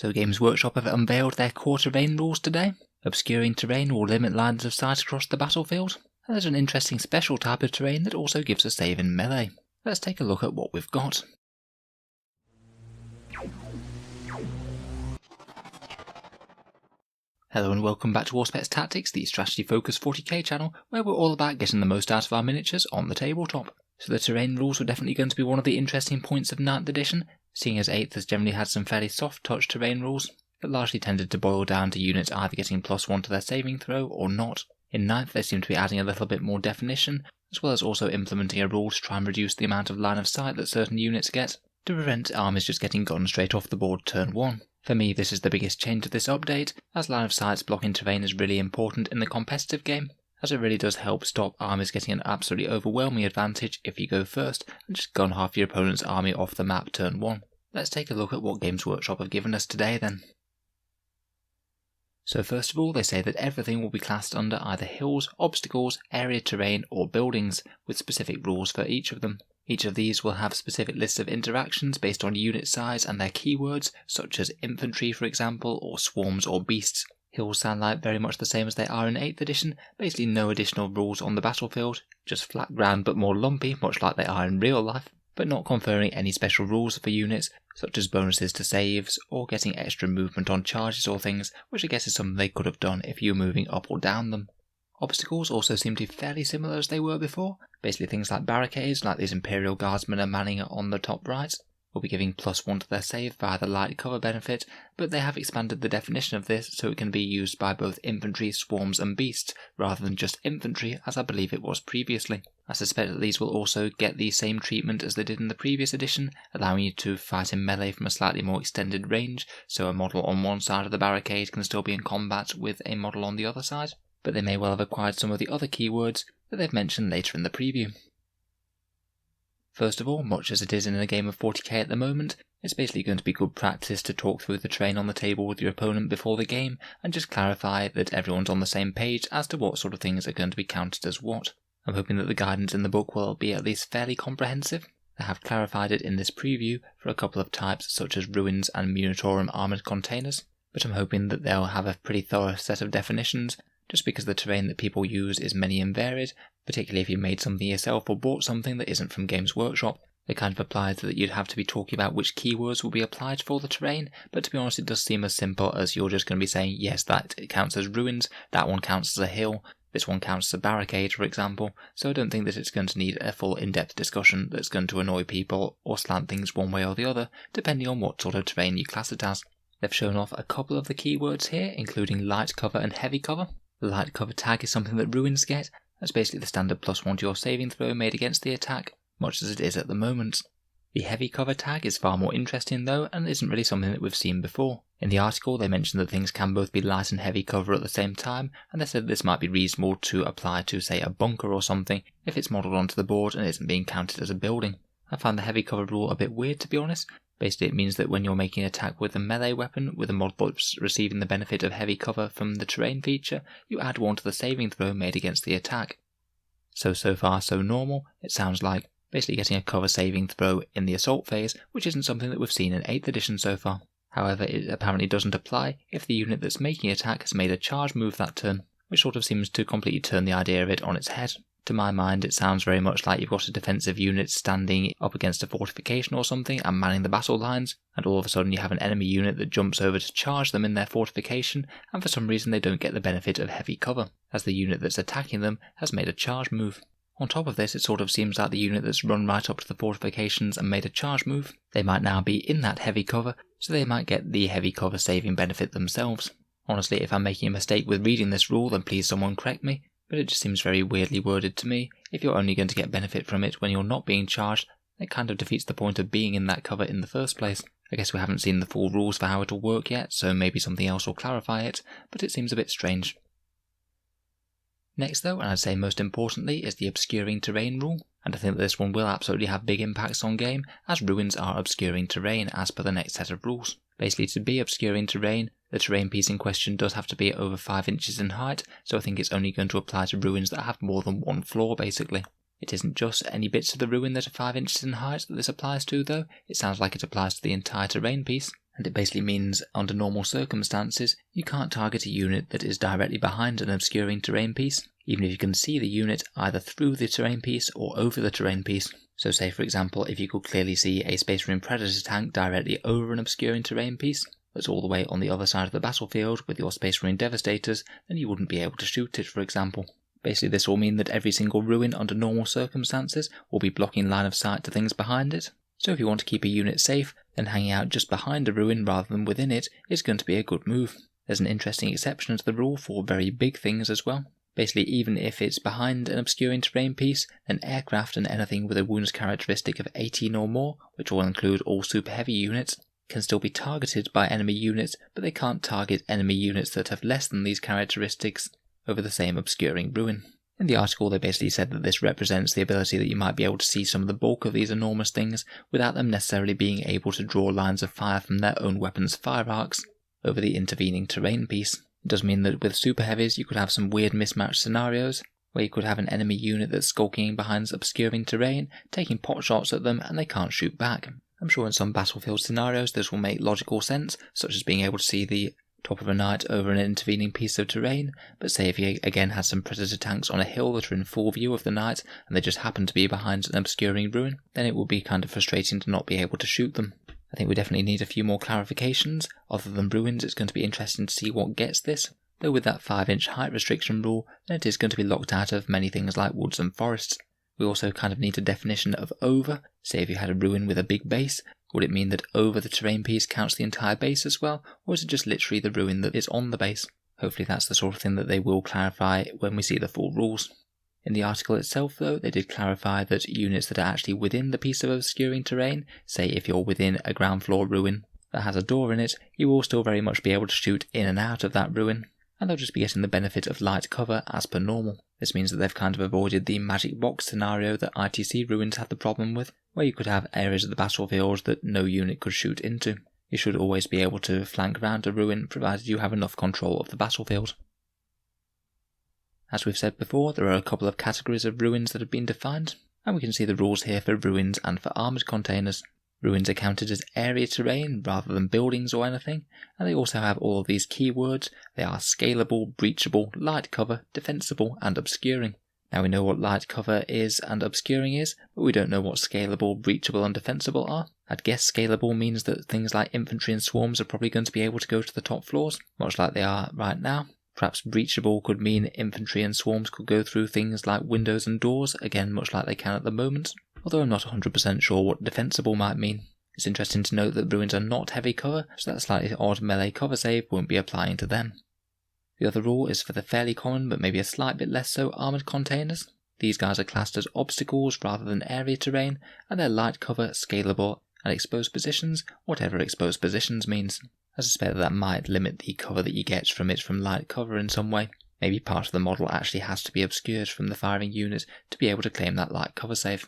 So Games Workshop have unveiled their core terrain rules today. Obscuring terrain will limit lines of sight across the battlefield, and there's an interesting special type of terrain that also gives a save in melee. Let's take a look at what we've got. Hello and welcome back to Auspex Tactics, the strategy focused 40k channel, where we're all about getting the most out of our miniatures on the tabletop. So the terrain rules were definitely going to be one of the interesting points of 9th edition, seeing as 8th has generally had some fairly soft touch terrain rules that largely tended to boil down to units either getting +1 to their saving throw or not. In 9th they seem to be adding a little bit more definition, as well as also implementing a rule to try and reduce the amount of line of sight that certain units get, to prevent armies just getting gone straight off the board turn 1. For me, this is the biggest change of this update, as line of sight's blocking terrain is really important in the competitive game, as it really does help stop armies getting an absolutely overwhelming advantage if you go first and just gun half your opponent's army off the map turn 1. Let's take a look at what Games Workshop have given us today then. So first of all, they say that everything will be classed under either hills, obstacles, area terrain or buildings, with specific rules for each of them. Each of these will have specific lists of interactions based on unit size and their keywords, such as infantry for example, or swarms or beasts. Hills sound like very much the same as they are in 8th edition, basically no additional rules on the battlefield, just flat ground but more lumpy, much like they are in real life, but not conferring any special rules for units, such as bonuses to saves, or getting extra movement on charges or things, which I guess is something they could have done if you were moving up or down them. Obstacles also seem to be fairly similar as they were before, basically things like barricades, like these Imperial Guardsmen are manning on the top right, will be giving +1 to their save via the light cover benefit, but they have expanded the definition of this so it can be used by both infantry, swarms and beasts, rather than just infantry as I believe it was previously. I suspect that these will also get the same treatment as they did in the previous edition, allowing you to fight in melee from a slightly more extended range, so a model on one side of the barricade can still be in combat with a model on the other side, but they may well have acquired some of the other keywords that they've mentioned later in the preview. First of all, much as it is in a game of 40k at the moment, it's basically going to be good practice to talk through the terrain on the table with your opponent before the game and just clarify that everyone's on the same page as to what sort of things are going to be counted as what. I'm hoping that the guidance in the book will be at least fairly comprehensive. They have clarified it in this preview for a couple of types such as ruins and Munitorum armoured containers, but I'm hoping that they'll have a pretty thorough set of definitions, just because the terrain that people use is many and varied, particularly if you made something yourself or bought something that isn't from Games Workshop. It kind of applies that you'd have to be talking about which keywords will be applied for the terrain, but to be honest it does seem as simple as you're just going to be saying, yes, that counts as ruins, that one counts as a hill, this one counts as a barricade for example, so I don't think that it's going to need a full in-depth discussion that's going to annoy people or slant things one way or the other, depending on what sort of terrain you class it as. They've shown off a couple of the keywords here, including light cover and heavy cover. The light cover tag is something that ruins get. That's basically the standard +1 to your saving throw made against the attack, much as it is at the moment. The heavy cover tag is far more interesting though, and isn't really something that we've seen before. In the article they mentioned that things can both be light and heavy cover at the same time, and they said this might be reasonable to apply to say a bunker or something if it's modelled onto the board and isn't being counted as a building. I found the heavy cover rule a bit weird to be honest. Basically it means that when you're making an attack with a melee weapon with a model that's receiving the benefit of heavy cover from the terrain feature, you add 1 to the saving throw made against the attack. So far so normal, it sounds like basically getting a cover saving throw in the assault phase, which isn't something that we've seen in 8th edition so far. However, it apparently doesn't apply if the unit that's making attack has made a charge move that turn, which sort of seems to completely turn the idea of it on its head. To my mind, it sounds very much like you've got a defensive unit standing up against a fortification or something and manning the battle lines, and all of a sudden you have an enemy unit that jumps over to charge them in their fortification, and for some reason they don't get the benefit of heavy cover, as the unit that's attacking them has made a charge move. On top of this, it sort of seems like the unit that's run right up to the fortifications and made a charge move, they might now be in that heavy cover, so they might get the heavy cover saving benefit themselves. Honestly, if I'm making a mistake with reading this rule, then please someone correct me, but it just seems very weirdly worded to me. If you're only going to get benefit from it when you're not being charged, it kind of defeats the point of being in that cover in the first place. I guess we haven't seen the full rules for how it'll work yet, so maybe something else will clarify it, but it seems a bit strange. Next though, and I'd say most importantly, is the obscuring terrain rule, and I think that this one will absolutely have big impacts on game, as ruins are obscuring terrain as per the next set of rules. Basically, to be obscuring terrain, the terrain piece in question does have to be over 5 inches in height, so I think it's only going to apply to ruins that have more than one floor basically. It isn't just any bits of the ruin that are 5 inches in height that this applies to though, it sounds like it applies to the entire terrain piece, and it basically means under normal circumstances you can't target a unit that is directly behind an obscuring terrain piece, even if you can see the unit either through the terrain piece or over the terrain piece. So say for example if you could clearly see a Space Marine Predator tank directly over an obscuring terrain piece that's all the way on the other side of the battlefield with your Space Marine Devastators, then you wouldn't be able to shoot it, for example. Basically this will mean that every single ruin under normal circumstances will be blocking line of sight to things behind it. So if you want to keep a unit safe, then hanging out just behind a ruin rather than within it is going to be a good move. There's an interesting exception to the rule for very big things as well. Basically even if it's behind an obscuring terrain piece, then aircraft and anything with a wounds characteristic of 18 or more, which will include all super heavy units, can still be targeted by enemy units, but they can't target enemy units that have less than these characteristics over the same obscuring ruin. In the article they basically said that this represents the ability that you might be able to see some of the bulk of these enormous things without them necessarily being able to draw lines of fire from their own weapons' fire arcs over the intervening terrain piece. It does mean that with super heavies you could have some weird mismatched scenarios where you could have an enemy unit that's skulking behind obscuring terrain, taking pot shots at them and they can't shoot back. I'm sure in some battlefield scenarios this will make logical sense, such as being able to see the top of a knight over an intervening piece of terrain, but say if you again had some Predator tanks on a hill that are in full view of the knight and they just happen to be behind an obscuring ruin, then it would be kind of frustrating to not be able to shoot them. I think we definitely need a few more clarifications. Other than ruins, it's going to be interesting to see what gets this, though with that 5-inch height restriction rule, then it is going to be locked out of many things like woods and forests. We also kind of need a definition of over. Say if you had a ruin with a big base, would it mean that over the terrain piece counts the entire base as well, or is it just literally the ruin that is on the base? Hopefully that's the sort of thing that they will clarify when we see the full rules. In the article itself though, they did clarify that units that are actually within the piece of obscuring terrain, say if you're within a ground floor ruin that has a door in it, you will still very much be able to shoot in and out of that ruin, and they'll just be getting the benefit of light cover as per normal. This means that they've kind of avoided the magic box scenario that ITC ruins had the problem with, where you could have areas of the battlefield that no unit could shoot into. You should always be able to flank round a ruin provided you have enough control of the battlefield. As we've said before, there are a couple of categories of ruins that have been defined, and we can see the rules here for ruins and for armoured containers. Ruins are counted as area terrain rather than buildings or anything, and they also have all of these keywords. They are scalable, breachable, light cover, defensible, and obscuring. Now we know what light cover is and obscuring is, but we don't know what scalable, breachable, and defensible are. I'd guess scalable means that things like infantry and swarms are probably going to be able to go to the top floors, much like they are right now. Perhaps breachable could mean infantry and swarms could go through things like windows and doors, again much like they can at the moment, although I'm not 100% sure what defensible might mean. It's interesting to note that ruins are not heavy cover, so that slightly odd melee cover save won't be applying to them. The other rule is for the fairly common but maybe a slight bit less so armoured containers. These guys are classed as obstacles rather than area terrain, and they're light cover, scalable, and exposed positions, whatever exposed positions means. I suspect that might limit the cover that you get from it from light cover in some way. Maybe part of the model actually has to be obscured from the firing unit to be able to claim that light cover save.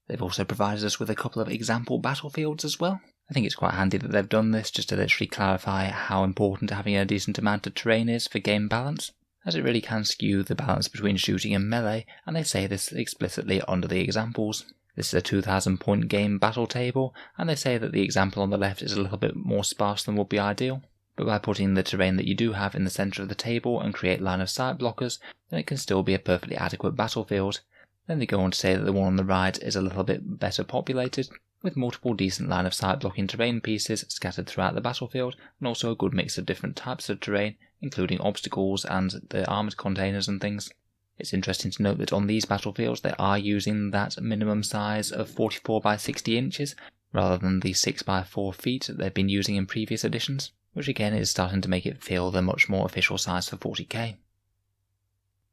They've also provided us with a couple of example battlefields as well. I think it's quite handy that they've done this just to literally clarify how important having a decent amount of terrain is for game balance, as it really can skew the balance between shooting and melee, and they say this explicitly under the examples. This is a 2000 point game battle table, and they say that the example on the left is a little bit more sparse than would be ideal, but by putting the terrain that you do have in the centre of the table and create line of sight blockers, then it can still be a perfectly adequate battlefield. Then they go on to say that the one on the right is a little bit better populated, with multiple decent line of sight blocking terrain pieces scattered throughout the battlefield, and also a good mix of different types of terrain, including obstacles and the armoured containers and things. It's interesting to note that on these battlefields they are using that minimum size of 44 by 60 inches, rather than the 6 by 4 feet that they've been using in previous editions, which again is starting to make it feel the much more official size for 40k.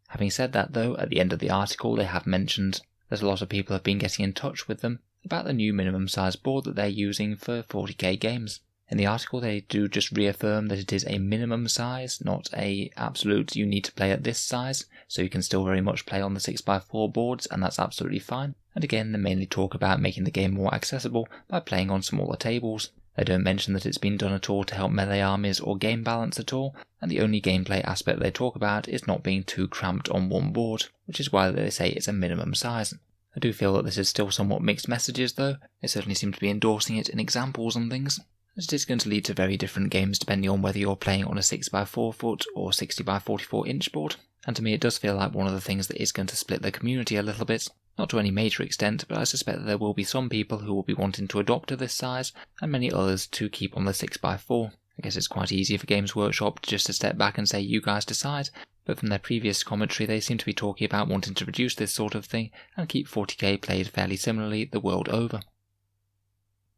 Having said that though, at the end of the article they have mentioned that a lot of people have been getting in touch with them about the new minimum size board that they're using for 40k games. In the article they do just reaffirm that it is a minimum size, not a absolute you need to play at this size, so you can still very much play on the 6x4 boards and that's absolutely fine. And again they mainly talk about making the game more accessible by playing on smaller tables. They don't mention that it's been done at all to help melee armies or game balance at all, and the only gameplay aspect they talk about is not being too cramped on one board, which is why they say it's a minimum size. I do feel that this is still somewhat mixed messages though. They certainly seem to be endorsing it in examples and things. It is going to lead to very different games depending on whether you're playing on a 6x4 foot or 60x44 inch board. And to me it does feel like one of the things that is going to split the community a little bit. Not to any major extent, but I suspect that there will be some people who will be wanting to adopt to this size, and many others to keep on the 6x4. I guess it's quite easy for Games Workshop just to step back and say you guys decide, but from their previous commentary they seem to be talking about wanting to reduce this sort of thing and keep 40k played fairly similarly the world over.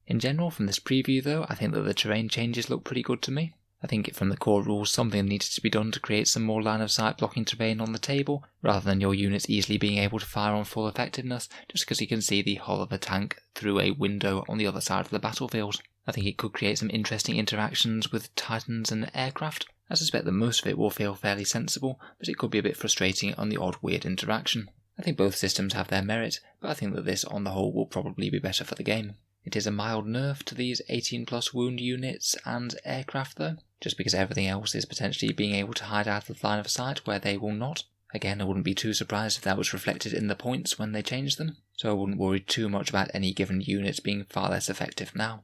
In general, from this preview though, I think that the terrain changes look pretty good to me. I think from the core rules something needed to be done to create some more line of sight blocking terrain on the table, rather than your units easily being able to fire on full effectiveness just because you can see the hull of a tank through a window on the other side of the battlefield. I think it could create some interesting interactions with titans and aircraft. I suspect that most of it will feel fairly sensible, but it could be a bit frustrating on the odd weird interaction. I think both systems have their merit, but I think that this on the whole will probably be better for the game. It is a mild nerf to these 18 plus wound units and aircraft though, just because everything else is potentially being able to hide out of line of sight where they will not. Again, I wouldn't be too surprised if that was reflected in the points when they changed them, so I wouldn't worry too much about any given unit being far less effective now.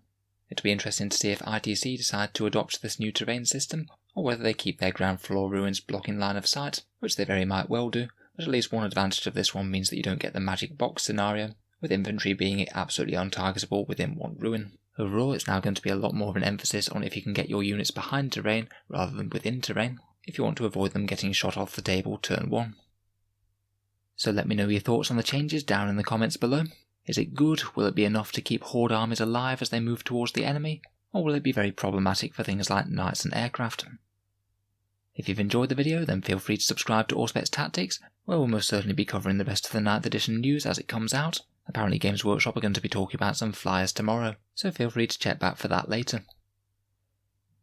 It'll be interesting to see if ITC decide to adopt this new terrain system, or whether they keep their ground floor ruins blocking line of sight, which they very might well do, but at least one advantage of this one means that you don't get the magic box scenario, with infantry being absolutely untargetable within one ruin. Overall, it's now going to be a lot more of an emphasis on if you can get your units behind terrain rather than within terrain, if you want to avoid them getting shot off the table turn 1. So let me know your thoughts on the changes down in the comments below. Is it good? Will it be enough to keep horde armies alive as they move towards the enemy? Or will it be very problematic for things like knights and aircraft? If you've enjoyed the video, then feel free to subscribe to Auspex Tactics, where we'll most certainly be covering the rest of the 9th edition news as it comes out. Apparently Games Workshop are going to be talking about some flyers tomorrow, so feel free to check back for that later.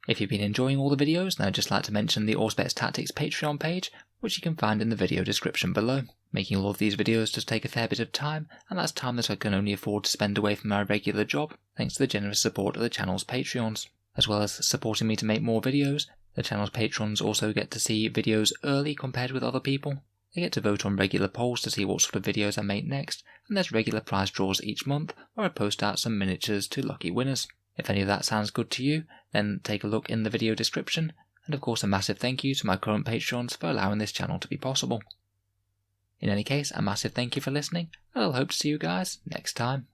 If you've been enjoying all the videos, then I'd just like to mention the Auspex Tactics Patreon page, which you can find in the video description below. Making all of these videos does take a fair bit of time, and that's time that I can only afford to spend away from my regular job, thanks to the generous support of the channel's Patreons. As well as supporting me to make more videos, the channel's patrons also get to see videos early compared with other people. They get to vote on regular polls to see what sort of videos I make next, and there's regular prize draws each month where I post out some miniatures to lucky winners. If any of that sounds good to you, then take a look in the video description, and of course a massive thank you to my current patrons for allowing this channel to be possible. In any case, a massive thank you for listening, and I'll hope to see you guys next time.